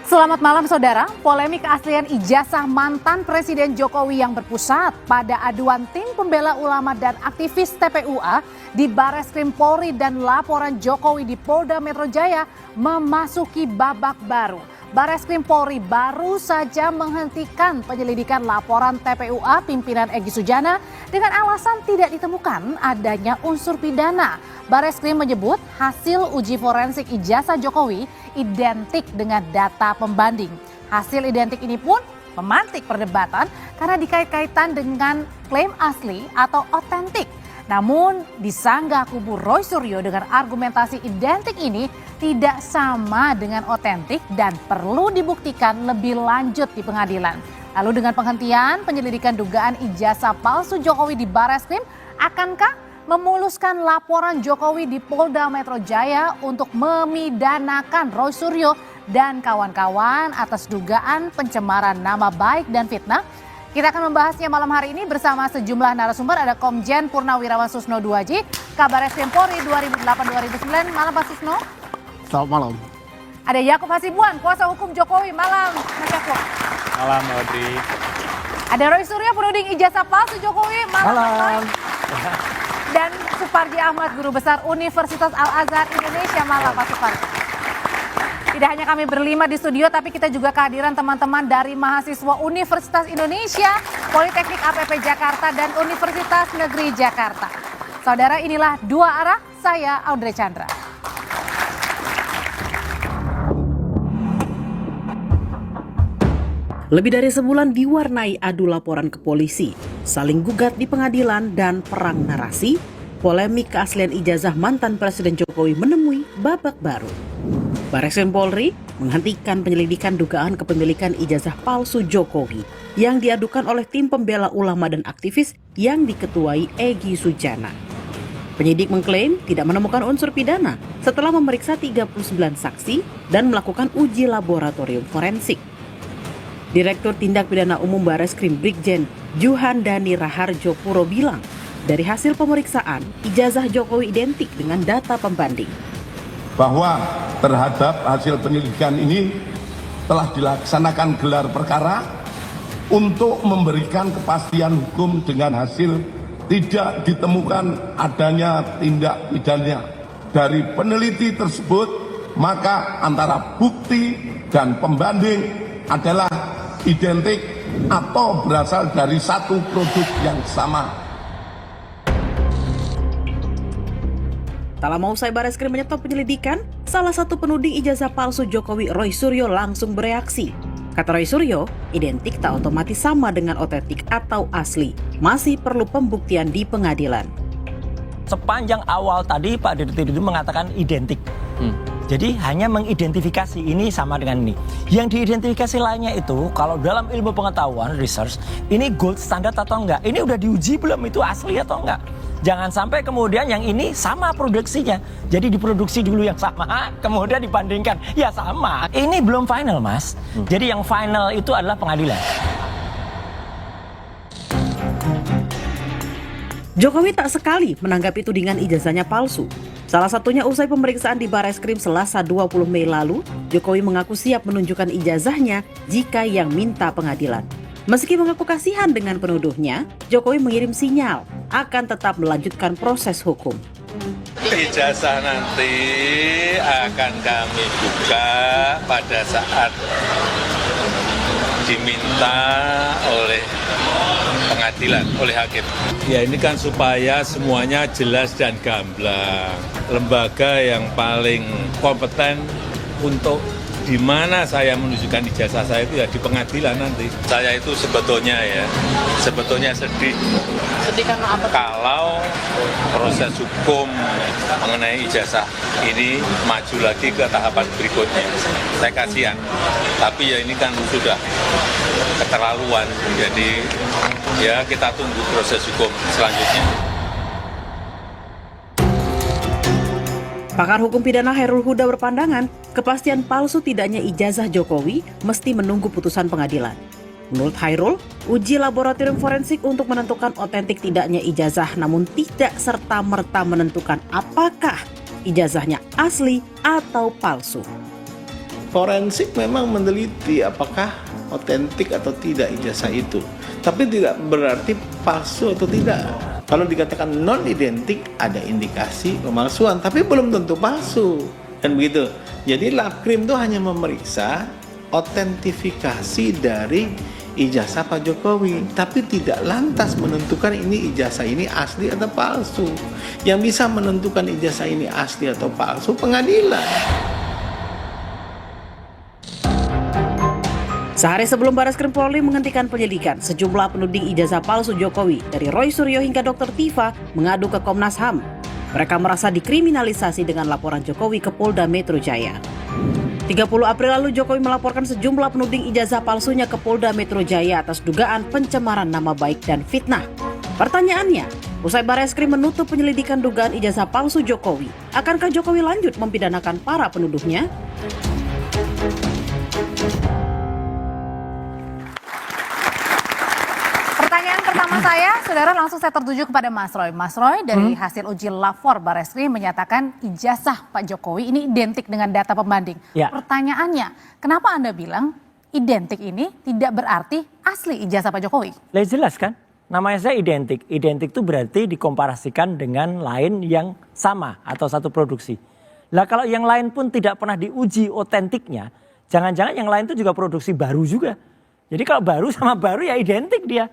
Selamat malam saudara, polemik keaslian ijazah mantan Presiden Jokowi yang berpusat pada aduan tim pembela ulama dan aktivis TPUA di Bareskrim Polri dan laporan Jokowi di Polda Metro Jaya memasuki babak baru. Bareskrim Polri baru saja menghentikan penyelidikan laporan TPUA pimpinan Egy Sujana dengan alasan tidak ditemukan adanya unsur pidana. Bareskrim menyebut hasil uji forensik ijazah Jokowi identik dengan data pembanding. Hasil identik ini pun memantik perdebatan karena dikait-kaitan dengan klaim asli atau otentik. Namun disanggah kubu Roy Suryo dengan argumentasi identik ini tidak sama dengan otentik dan perlu dibuktikan lebih lanjut di pengadilan. Lalu dengan penghentian penyelidikan dugaan ijazah palsu Jokowi di Bareskrim, akankah memuluskan laporan Jokowi di Polda Metro Jaya untuk memidanakan Roy Suryo dan kawan-kawan atas dugaan pencemaran nama baik dan fitnah? Kita akan membahasnya malam hari ini bersama sejumlah narasumber. Ada Komjen Purnawirawan Susno Duaji, Kabareskrim Polri 2008-2009. Malam Pak Susno. Selamat malam. Ada Yakub Hasibuan, kuasa hukum Jokowi. Malam Mas Yakub. Malam Audrey. Ada Roy Suryo, penuding ijazah palsu Jokowi. Malam. Dan Suparji Ahmad, Guru Besar Universitas Al-Azhar Indonesia. Malam Pak Suparji. Tidak hanya kami berlima di studio, tapi kita juga kehadiran teman-teman dari mahasiswa Universitas Indonesia, Politeknik APP Jakarta, dan Universitas Negeri Jakarta. Saudara, inilah Dua Arah, saya Audrey Chandra. Lebih dari sebulan diwarnai adu laporan ke polisi, saling gugat di pengadilan, dan perang narasi, polemik keaslian ijazah mantan Presiden Jokowi menemui babak baru. Bareskrim Polri menghentikan penyelidikan dugaan kepemilikan ijazah palsu Jokowi yang diadukan oleh tim pembela ulama dan aktivis yang diketuai Egy Sujana. Penyidik mengklaim tidak menemukan unsur pidana setelah memeriksa 39 saksi dan melakukan uji laboratorium forensik. Direktur Tindak Pidana Umum Bareskrim Brigjen Juhandani Raharjo Puro bilang, dari hasil pemeriksaan, ijazah Jokowi identik dengan data pembanding. Bahwa terhadap hasil penyelidikan ini telah dilaksanakan gelar perkara untuk memberikan kepastian hukum dengan hasil tidak ditemukan adanya tindak pidana dari peneliti tersebut, maka antara bukti dan pembanding adalah identik atau berasal dari satu produk yang sama. Tak lama usai Bareskrim menyetop penyelidikan, salah satu penuding ijazah palsu Jokowi, Roy Suryo, langsung bereaksi. Kata Roy Suryo, identik tak otomatis sama dengan otentik atau asli. Masih perlu pembuktian di pengadilan. Sepanjang awal tadi Pak Dirjen itu mengatakan identik. Jadi hanya mengidentifikasi ini sama dengan ini. Yang diidentifikasi lainnya itu kalau dalam ilmu pengetahuan, research, ini gold standard atau enggak? Ini udah diuji belum itu asli atau enggak? Jangan sampai kemudian yang ini sama produksinya. Jadi diproduksi dulu yang sama, kemudian dibandingkan. Ya sama. Ini belum final, Mas. Jadi yang final itu adalah pengadilan. Jokowi tak sekali menanggapi tudingan ijazahnya palsu. Salah satunya usai pemeriksaan di Bareskrim Selasa 20 Mei lalu, Jokowi mengaku siap menunjukkan ijazahnya jika yang minta pengadilan. Meski mengaku kasihan dengan penuduhnya, Jokowi mengirim sinyal akan tetap melanjutkan proses hukum. Ijazah nanti akan kami buka pada saat diminta oleh pengadilan, oleh hakim. Ya ini kan supaya semuanya jelas dan gamblang. Lembaga yang paling kompeten untuk di mana saya menunjukkan ijazah saya itu ya di pengadilan nanti. Saya itu sebetulnya sedih. Sedih karena apa? Kalau proses hukum mengenai ijazah ini maju lagi ke tahapan berikutnya. Saya kasihan. Tapi ya ini kan sudah keterlaluan. Jadi ya kita tunggu proses hukum selanjutnya. Pakar hukum pidana Hairul Huda berpandangan, kepastian palsu tidaknya ijazah Jokowi mesti menunggu putusan pengadilan. Menurut Hairul, uji laboratorium forensik untuk menentukan otentik tidaknya ijazah namun tidak serta-merta menentukan apakah ijazahnya asli atau palsu. forensik memang meneliti apakah otentik atau tidak ijazah itu. Tapi tidak berarti palsu atau tidak. Kalau dikatakan non identik ada indikasi pemalsuan, tapi belum tentu palsu. Kan begitu. Jadi Labkrim itu hanya memeriksa otentifikasi dari ijazah Pak Jokowi, tapi tidak lantas menentukan ini ijazah ini asli atau palsu. Yang bisa menentukan ijazah ini asli atau palsu pengadilan. Sehari sebelum Barreskrim Polri menghentikan penyelidikan, sejumlah penuding ijazah palsu Jokowi dari Roy Suryo hingga Dr. Tifa mengadu ke Komnas HAM. Mereka merasa dikriminalisasi dengan laporan Jokowi ke Polda Metro Jaya. 30 April lalu Jokowi melaporkan sejumlah penuding ijazah palsunya ke Polda Metro Jaya atas dugaan pencemaran nama baik dan fitnah. Pertanyaannya, usai Barreskrim menutup penyelidikan dugaan ijazah palsu Jokowi, akankah Jokowi lanjut mempidanakan para penuduhnya? Pertanyaan pertama saya, saudara, langsung saya tertuju kepada Mas Roy. Mas Roy, dari hasil uji lapor Barreskrim menyatakan ijazah Pak Jokowi ini identik dengan data pembanding. Ya. Pertanyaannya, kenapa Anda bilang identik ini tidak berarti asli ijazah Pak Jokowi? Lah jelas kan, namanya saya identik. Identik itu berarti dikomparasikan dengan lain yang sama atau satu produksi. Lah kalau yang lain pun tidak pernah diuji otentiknya, jangan-jangan yang lain itu juga produksi baru juga. Jadi kalau baru sama baru ya identik dia.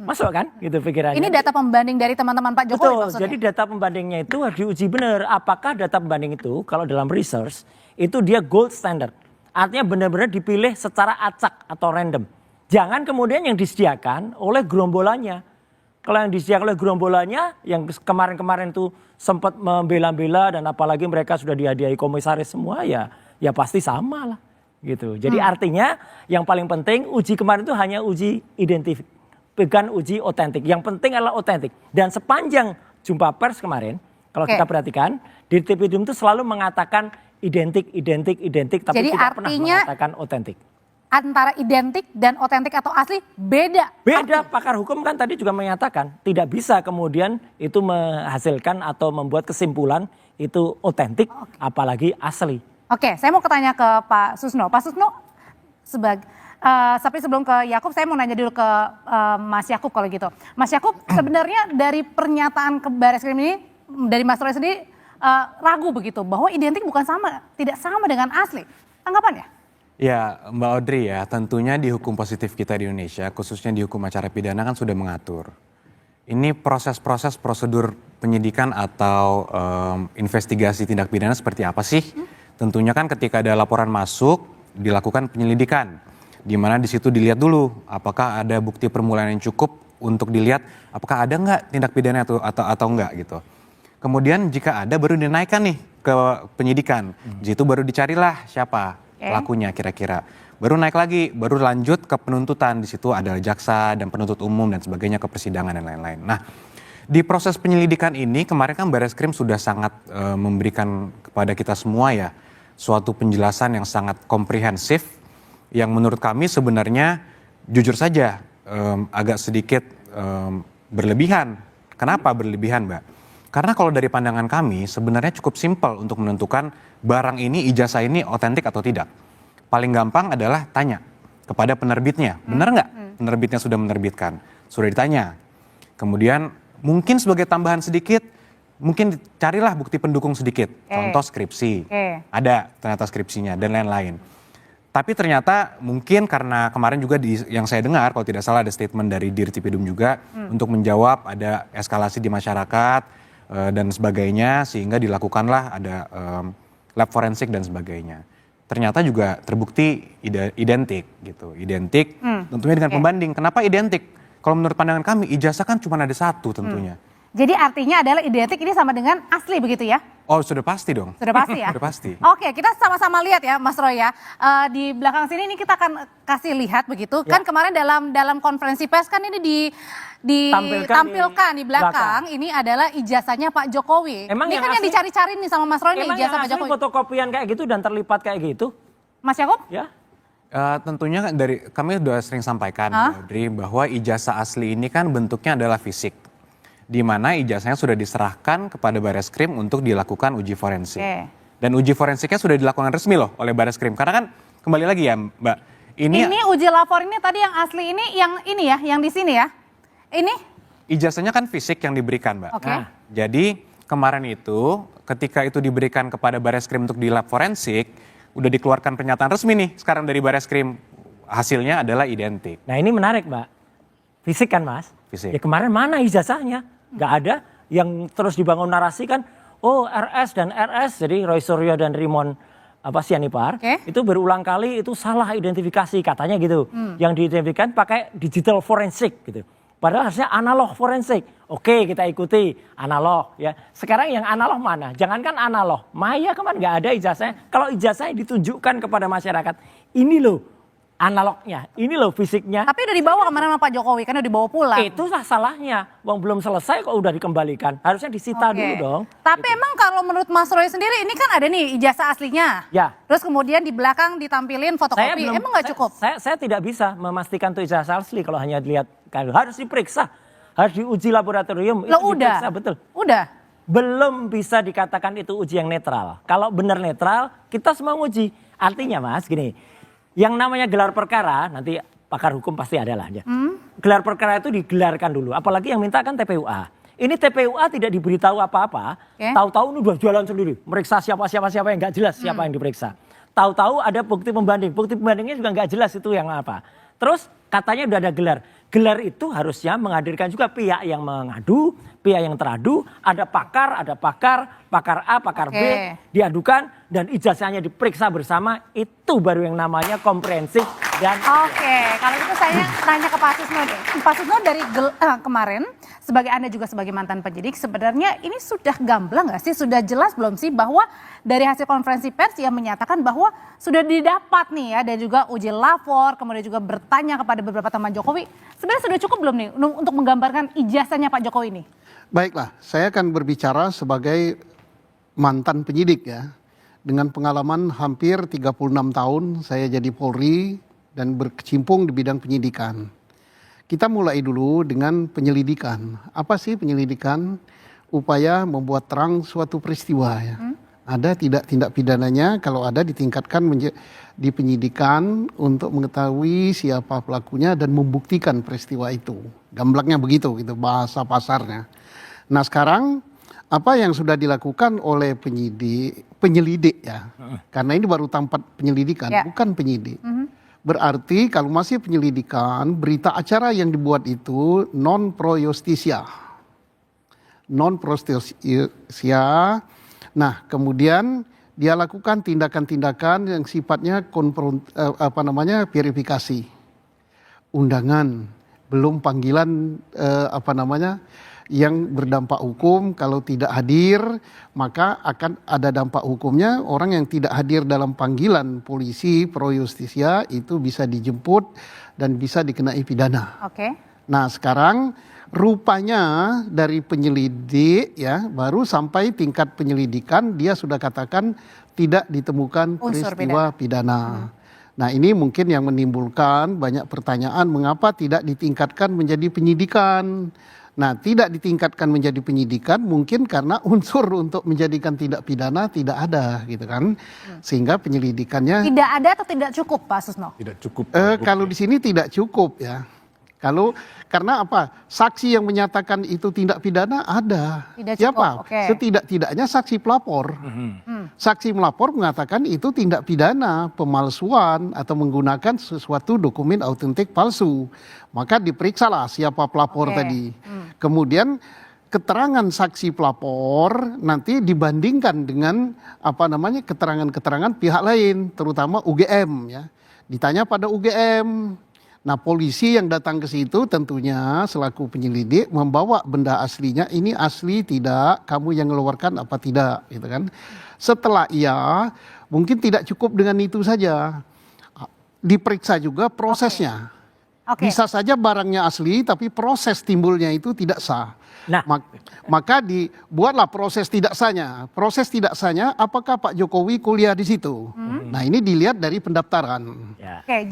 Masuk kan gitu pikirannya. Ini data pembanding dari teman-teman Pak Jokowi. Betul, maksudnya? jadi data pembandingnya itu harus diuji benar. Apakah data pembanding itu kalau dalam research itu dia gold standard. Artinya benar-benar dipilih secara acak atau random. Jangan kemudian yang disediakan oleh gerombolannya. Kalau yang disediakan oleh gerombolannya yang kemarin-kemarin itu sempat membela-bela dan apalagi mereka sudah dihadiahi komisaris semua ya pasti sama lah gitu. Jadi artinya yang paling penting uji kemarin itu hanya uji identik. Bukan uji otentik. Yang penting adalah otentik. Dan sepanjang jumpa pers kemarin, kalau kita perhatikan, Dirtipidum itu selalu mengatakan identik, tapi jadi tidak pernah artinya mengatakan otentik. Antara identik dan otentik atau asli beda. Beda, pakar hukum kan tadi juga menyatakan tidak bisa kemudian itu menghasilkan atau membuat kesimpulan itu otentik, apalagi asli. Oke, saya mau tanya ke Pak Susno. Pak Susno, tapi sebelum ke Yakub, saya mau nanya dulu ke Mas Yakub kalau gitu. Mas Yakub, sebenarnya dari pernyataan ke Barreskrim ini, dari Mas Roy sendiri ragu begitu, bahwa identik tidak sama dengan asli. Tanggapannya? Ya Mbak Audrey ya, tentunya di hukum positif kita di Indonesia, khususnya di hukum acara pidana kan sudah mengatur. Ini proses-proses prosedur penyidikan atau investigasi tindak pidana seperti apa sih? Tentunya kan ketika ada laporan masuk, dilakukan penyelidikan. Di mana di situ dilihat dulu apakah ada bukti permulaan yang cukup untuk dilihat apakah ada nggak tindak pidana atau enggak gitu. Kemudian jika ada baru dinaikkan nih ke penyidikan. Di situ baru dicarilah siapa pelakunya kira-kira. Baru naik lagi, baru lanjut ke penuntutan. Di situ ada jaksa dan penuntut umum dan sebagainya ke persidangan dan lain-lain. Nah, di proses penyelidikan ini kemarin kan Barreskrim sudah sangat memberikan kepada kita semua ya suatu penjelasan yang sangat komprehensif. Yang menurut kami sebenarnya jujur saja agak sedikit berlebihan. Kenapa berlebihan, Mbak? Karena kalau dari pandangan kami sebenarnya cukup simpel untuk menentukan barang ini, ijazah ini otentik atau tidak. Paling gampang adalah tanya kepada penerbitnya. Benar nggak penerbitnya sudah menerbitkan? Sudah ditanya. Kemudian mungkin sebagai tambahan sedikit, mungkin carilah bukti pendukung sedikit. Contoh skripsi. Ada ternyata skripsinya dan lain-lain. Tapi ternyata mungkin karena kemarin juga yang saya dengar kalau tidak salah ada statement dari Dirtipidum juga untuk menjawab ada eskalasi di masyarakat dan sebagainya sehingga dilakukanlah ada lab forensik dan sebagainya. Ternyata juga terbukti identik gitu. Identik tentunya dengan pembanding. Kenapa identik? Kalau menurut pandangan kami ijazah kan cuma ada satu tentunya. Jadi artinya adalah identik ini sama dengan asli begitu ya? Oh sudah pasti dong. Sudah pasti ya? Sudah pasti. Oke, kita sama-sama lihat ya Mas Roy ya. Di belakang sini ini kita akan kasih lihat begitu. Kan kemarin dalam konferensi pers kan ini ditampilkan di belakang. Ini adalah ijazahnya Pak Jokowi. Emang ini yang kan yang asli- dicari-cari nih sama Mas Roy nih Emang ijazah yang Pak asli Jokowi. fotokopian kayak gitu dan terlipat kayak gitu? Mas Yakub? Ya. Tentunya dari kami sudah sering sampaikan, Audrey, bahwa ijazah asli ini kan bentuknya adalah fisik, di mana ijazahnya sudah diserahkan kepada Barreskrim untuk dilakukan uji forensik. Dan uji forensiknya sudah dilakukan resmi loh oleh Barreskrim, karena kan kembali lagi ya Mbak. Ini uji lapor ini tadi yang asli ini ya, yang di sini ya. Ini Ijazahnya kan fisik yang diberikan, Mbak. Oke. Nah, jadi kemarin itu ketika itu diberikan kepada Bareskrim untuk di lab forensik, udah dikeluarkan pernyataan resmi nih sekarang dari Bareskrim, hasilnya adalah identik. Nah ini menarik Mbak, fisik kan Mas? Fisik. Ya kemarin mana ijazahnya? Nggak ada, yang terus dibangun narasi kan, oh RS dan RS, jadi Roy Suryo dan Rimon Sianipar, itu berulang kali itu salah identifikasi katanya gitu. Yang diidentifikasikan pakai digital forensik gitu. Padahal harusnya analog forensik. Oke, kita ikuti analog ya. Sekarang yang analog mana? Jangankan analog, maya kemarin nggak ada ijazahnya. Kalau ijazahnya ditunjukkan kepada masyarakat, ini loh analognya, ini loh fisiknya. tapi udah dibawa kemarin sama Pak Jokowi, kan udah dibawa pulang. Itulah salahnya. Wong belum selesai kok udah dikembalikan. Harusnya disita dulu dong. Tapi emang kalau menurut Mas Roy sendiri ini kan ada nih ijazah aslinya. Ya. Terus kemudian di belakang ditampilin fotokopi. Emang nggak cukup? Saya tidak bisa memastikan itu ijazah asli kalau hanya dilihat. Harus diperiksa. Harus diuji laboratorium. Lo udah? Diperiksa, betul. Udah? Belum bisa dikatakan itu uji yang netral. Kalau benar netral, kita semua nguji. Artinya Mas, gini. Yang namanya gelar perkara, nanti pakar hukum pasti ada lah. Ya. Gelar perkara itu digelarkan dulu. Apalagi yang minta kan TPUA. Ini TPUA tidak diberitahu apa-apa. Tahu-tahu ini udah jalan sendiri. Meriksa siapa yang nggak jelas siapa yang diperiksa. Tahu-tahu ada bukti pembanding. Bukti pembandingnya juga nggak jelas itu yang apa. Terus katanya udah ada gelar. Gelar itu harusnya menghadirkan juga pihak yang mengadu, pihak yang teradu, ada pakar A, pakar B, diadukan dan ijazahnya diperiksa bersama, itu baru yang namanya komprehensif dan... Oke, kalau itu saya tanya ke Pak Susno deh. Pak Susno dari kemarin, sebagai Anda juga sebagai mantan penyidik, sebenarnya ini sudah gamblang nggak sih? Sudah jelas belum sih bahwa dari hasil konferensi pers yang menyatakan bahwa sudah didapat nih ya, dan juga uji lapor, kemudian juga bertanya kepada beberapa teman Jokowi, sebenarnya sudah cukup belum nih untuk menggambarkan ijazahnya Pak Jokowi ini? Baiklah, saya akan berbicara sebagai mantan penyidik ya. Dengan pengalaman hampir 36 tahun saya jadi Polri dan berkecimpung di bidang penyidikan. Kita mulai dulu dengan penyelidikan. Apa sih penyelidikan? Upaya membuat terang suatu peristiwa ya. Ada tidak tindak pidananya, kalau ada ditingkatkan di penyidikan untuk mengetahui siapa pelakunya dan membuktikan peristiwa itu. Gamblangnya begitu gitu bahasa pasarnya. Nah sekarang apa yang sudah dilakukan oleh penyelidik ya. Karena ini baru tempat penyelidikan, bukan penyidik. Berarti kalau masih penyelidikan, berita acara yang dibuat itu non pro justisia. Non pro justisia. Nah, kemudian dia lakukan tindakan-tindakan yang sifatnya verifikasi. Undangan, belum panggilan yang berdampak hukum. Kalau tidak hadir, maka akan ada dampak hukumnya. Orang yang tidak hadir dalam panggilan polisi pro justisia itu bisa dijemput dan bisa dikenai pidana. Nah, sekarang rupanya dari penyelidik ya baru sampai tingkat penyelidikan dia sudah katakan tidak ditemukan peristiwa pidana. Nah ini mungkin yang menimbulkan banyak pertanyaan mengapa tidak ditingkatkan menjadi penyidikan. Nah tidak ditingkatkan menjadi penyidikan mungkin karena unsur untuk menjadikan tidak pidana tidak ada gitu kan. Sehingga penyelidikannya... Tidak ada atau tidak cukup Pak Susno? Tidak cukup. Kalau di sini tidak cukup ya. Karena apa? Saksi yang menyatakan itu tindak pidana ada. Siapa? Setidak-tidaknya saksi pelapor. Saksi melapor mengatakan itu tindak pidana pemalsuan atau menggunakan sesuatu dokumen autentik palsu. Maka diperiksalah siapa pelapor tadi. Kemudian keterangan saksi pelapor nanti dibandingkan dengan keterangan-keterangan pihak lain, terutama UGM ya. Ditanya pada UGM. Nah polisi yang datang ke situ tentunya selaku penyelidik membawa benda aslinya, ini asli tidak, kamu yang mengeluarkan apa tidak gitu kan. Setelah mungkin tidak cukup dengan itu saja, diperiksa juga prosesnya. Bisa saja barangnya asli tapi proses timbulnya itu tidak sah. Nah, maka dibuatlah proses tidak sahnya. Proses tidak sahnya apakah Pak Jokowi kuliah di situ? Nah ini dilihat dari pendaftaran.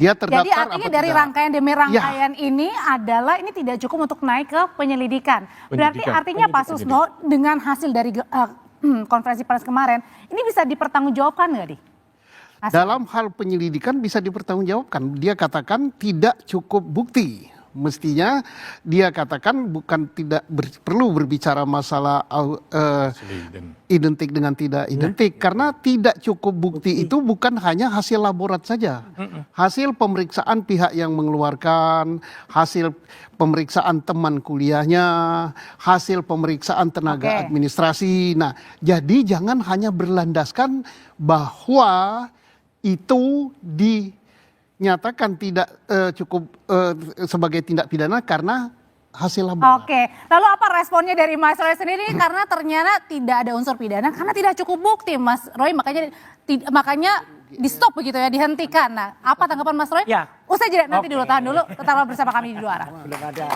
Dia terdaftar. Jadi artinya dari rangkaian demi rangkaian ini adalah ini tidak cukup untuk naik ke penyelidikan. Berarti artinya Pak Susno dengan hasil dari konferensi pers kemarin ini bisa dipertanggungjawabkan nggak nih? Dalam hal penyelidikan bisa dipertanggungjawabkan. Dia katakan tidak cukup bukti. Mestinya dia katakan bukan tidak perlu berbicara masalah identik dengan tidak identik, karena tidak cukup bukti itu bukan hanya hasil laborat saja, hasil pemeriksaan pihak yang mengeluarkan, hasil pemeriksaan teman kuliahnya, hasil pemeriksaan tenaga administrasi. Nah, jadi jangan hanya berlandaskan bahwa itu dinyatakan tidak cukup sebagai tindak pidana karena hasil laboratorium. Oke, lalu apa responnya dari Mas Roy sendiri? Karena ternyata tidak ada unsur pidana karena tidak cukup bukti, Mas Roy, makanya di stop begitu ya, dihentikan. Nah, apa tanggapan Mas Roy? Ya. Usai jeda nanti dulu, tahan dulu, tetaplah bersama kami di Dua Arah. Belum ada.